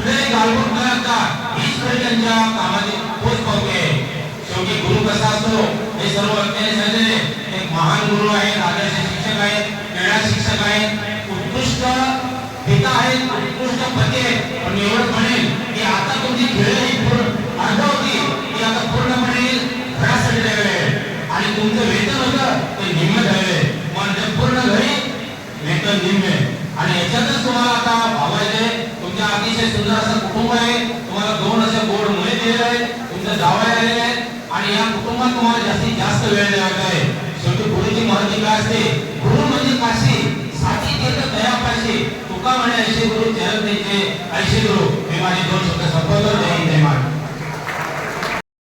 कुठलेही गालबोट न लागता हीच खरी त्यांच्या कामाची पोच पावते. शेवटी गुरु कसा असतो हे सर्व अज्ञानी सांगितले. एक महान गुरु आहेत, आदर्श शिक्षक आहेत, क्रीडा शिक्षक आहेत, उत्कृष्ट पिता आहेत, उत्कृष्ट पती आहेत. पण एवढं म्हणेल की आता तुमची खेळ ही पूर्ण अर्ध होती की आता पूर्णपणे घरासाठी द्यावे आणि तुमचं वेतन होतं ते निम्म द्यावे. म्हणजे पूर्ण घरी वेतन निम्मे आणि याच्यातच तुम्हाला आता भावायचे. तुमच्या अतिशय सुंदर असं कुटुंब आहे. तुम्हाला 2 असे गोड मुले दिलेले आहेत, तुमचं जावई आलेले आहेत आणि या कुटुंबात तुम्हाला जास्तीत जास्त वेळ द्यायचा आहे. शेवटी गुरुची महती काय असते? गुरु म्हणजे काशी साची तीर्थ दयापाशी. तुका म्हणे ऐशी गुरु चरण द्यायचे, ऐशी गुरु. मी माझे 2 शब्द संपवतो. जय हिंद, जय महाराष्ट्र.